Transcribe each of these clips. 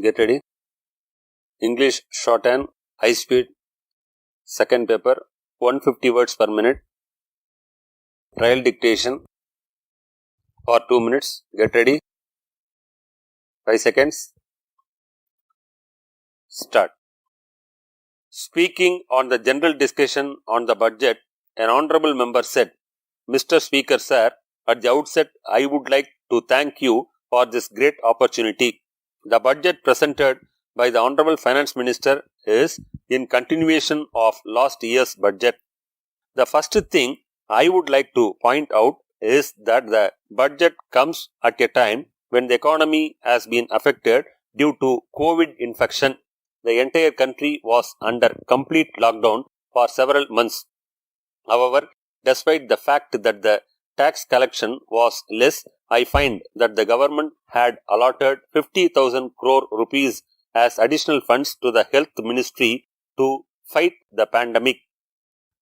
Get ready. English Shorthand High Speed, second paper, 150 words per minute. Trial dictation for 2 minutes. Get ready. 5 seconds. Start. Speaking on the general discussion on the budget, an honorable member said, "Mr. Speaker, sir, at the outset, I would like to thank you for this great opportunity. The budget presented by the Honorable Finance Minister is in continuation of last year's budget. The first thing I would like to point out is that the budget comes at a time when the economy has been affected due to COVID infection. The entire country was under complete lockdown for several months. However, despite the fact that the tax collection was less, I find that the government had allotted 50,000 crore rupees as additional funds to the health ministry to fight the pandemic.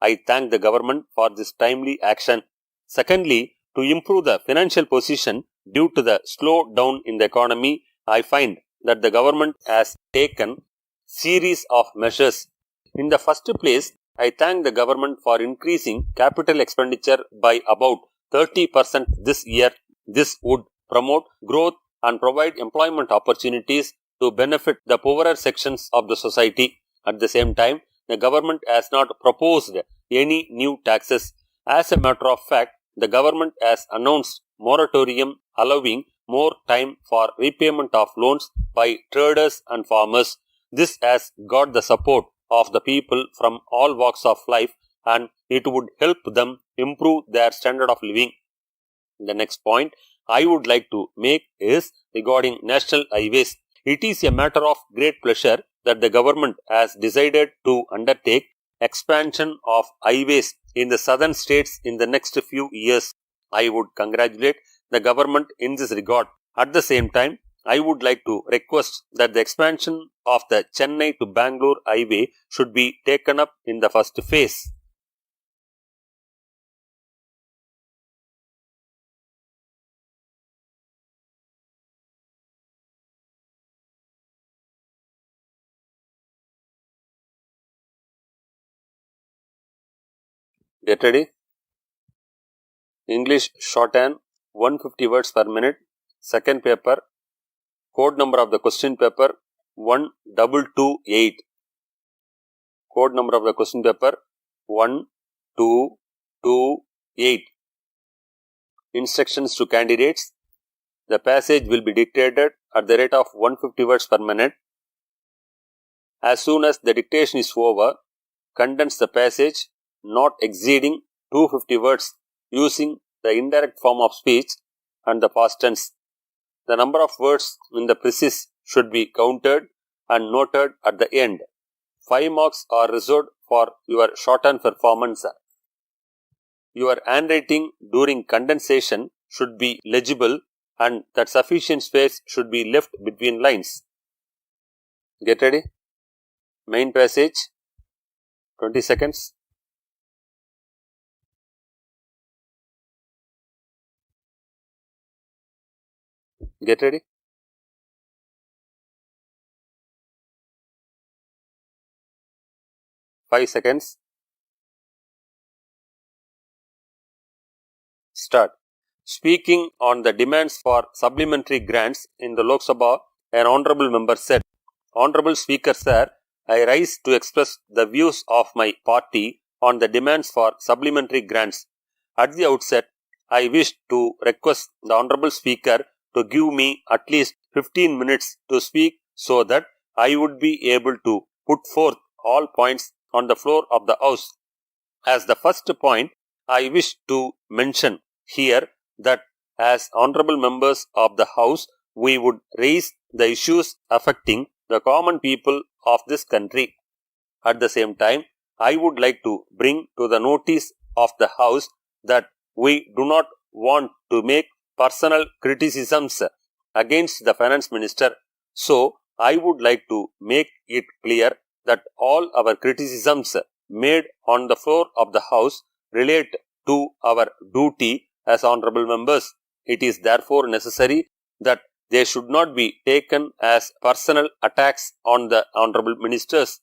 I thank the government for this timely action. Secondly, to improve the financial position due to the slowdown in the economy, I find that the government has taken series of measures. In the first place, I thank the government for increasing capital expenditure by about 30% this year. This would promote growth and provide employment opportunities to benefit the poorer sections of the society. At the same time, the government has not proposed any new taxes. As a matter of fact, the government has announced moratorium allowing more time for repayment of loans by traders and farmers. This has got the support of the people from all walks of life, and it would help them improve their standard of living. The next point I would like to make is regarding national highways. It is a matter of great pleasure that the government has decided to undertake expansion of highways in the southern states in the next few years. I would congratulate the government in this regard. At the same time, I would like to request that the expansion of the Chennai to Bangalore highway should be taken up in the first phase. Get ready. English Shorthand, 150 words per minute. Second paper. Code number of the question paper 1228. Code number of the question paper 1228. Instructions to candidates. The passage will be dictated at the rate of 150 words per minute. As soon as the dictation is over, condense the passage not exceeding 250 words using the indirect form of speech and the past tense. The number of words in the precis should be counted and noted at the end. 5 marks are reserved for your shorthand performance. Your handwriting during condensation should be legible and that sufficient space should be left between lines. Get ready. Main passage, 20 seconds. Get ready. Five seconds. Start. Speaking on the demands for supplementary grants in the Lok Sabha, an honorable member said, "Honorable Speaker, sir, I rise to express the views of my party on the demands for supplementary grants. At the outset, I wish to request the Honorable Speaker to give me at least 15 minutes to speak so that I would be able to put forth all points on the floor of the House. As the first point, I wish to mention here that as honorable members of the House, we would raise the issues affecting the common people of this country. At the same time, I would like to bring to the notice of the House that we do not want to make personal criticisms against the finance minister. So, I would like to make it clear that all our criticisms made on the floor of the House relate to our duty as honorable members. It is therefore necessary that They should not be taken as personal attacks on the Honorable Ministers.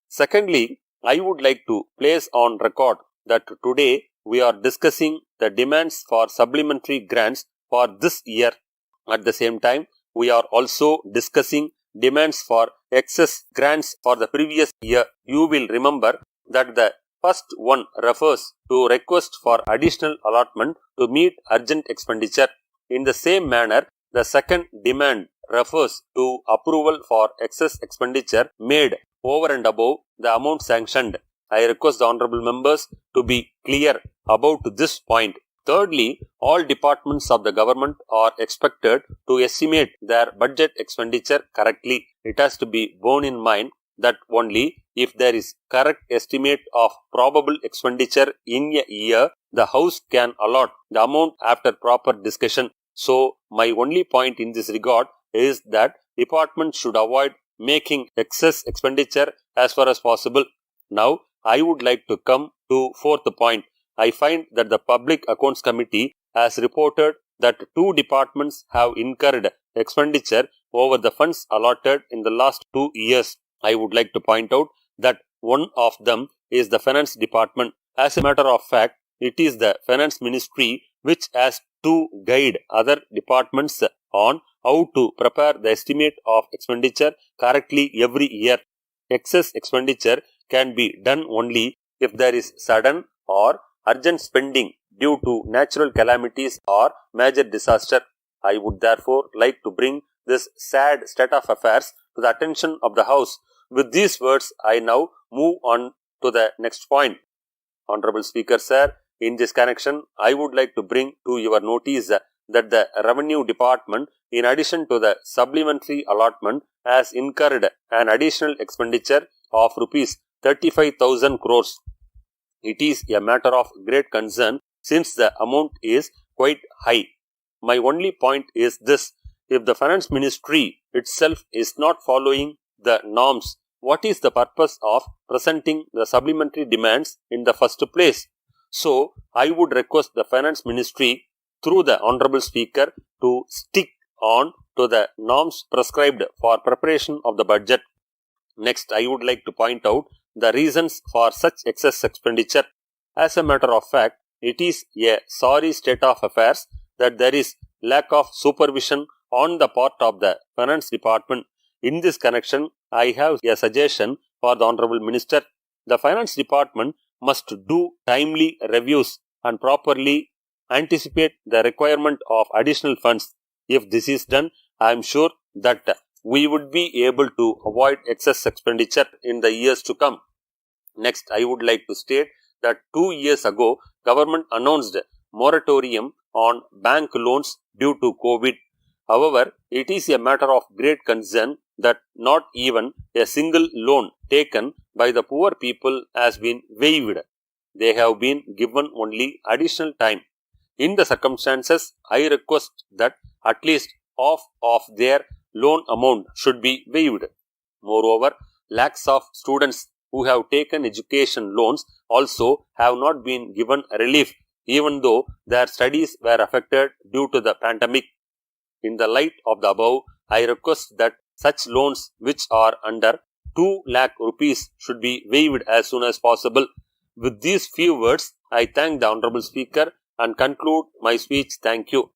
Secondly, I would like to place on record that today we are discussing the demands for supplementary grants for this year. At the same time, we are also discussing demands for excess grants for the previous year. You will remember that the first one refers to request for additional allotment to meet urgent expenditure. In the same manner, the second demand refers to approval for excess expenditure made over and above the amount sanctioned. I request the honorable members to be clear about this point. Thirdly, all departments of the government are expected to estimate their budget expenditure correctly. It has to be borne in mind that only if there is correct estimate of probable expenditure in a year, the House can allot the amount after proper discussion. So, my only point in this regard is that departments should avoid making excess expenditure as far as possible. Now, I would like to come to fourth point. I find that the Public Accounts Committee has reported that 2 departments have incurred expenditure over the funds allotted in the last 2 years. I would like to point out that one of them is the Finance Department. As a matter of fact, it is the Finance Ministry which has to guide other departments on how to prepare the estimate of expenditure correctly every year. Excess expenditure can be done only if there is sudden or urgent spending due to natural calamities or major disaster. I would therefore like to bring this sad state of affairs to the attention of the House. With these words, I now move on to the next point. Honorable Speaker Sir, in this connection, I would like to bring to your notice that the Revenue Department, in addition to the supplementary allotment, has incurred an additional expenditure of Rs 35,000 crores. It is a matter of great concern since the amount is quite high. My only point is this: if the Finance Ministry itself is not following the norms, what is the purpose of presenting the supplementary demands in the first place? So, I would request the Finance Ministry through the Honorable Speaker to stick on to the norms prescribed for preparation of the budget. Next, I would like to point out the reasons for such excess expenditure. As a matter of fact, it is a sorry state of affairs that there is lack of supervision on the part of the Finance Department. In this connection, I have a suggestion for the Honorable Minister. The Finance Department must do timely reviews and properly anticipate the requirement of additional funds. If this is done, I am sure that we would be able to avoid excess expenditure in the years to come. Next, I would like to state that 2 years ago, government announced moratorium on bank loans due to COVID. However, it is a matter of great concern that not even a single loan taken by the poor people has been waived. They have been given only additional time. In the circumstances, I request that at least half of their loan amount should be waived. Moreover, lakhs of students who have taken education loans also have not been given relief, even though their studies were affected due to the pandemic. In the light of the above, I request that such loans which are under 2 lakh rupees should be waived as soon as possible. With these few words, I thank the Honorable Speaker and conclude my speech. Thank you.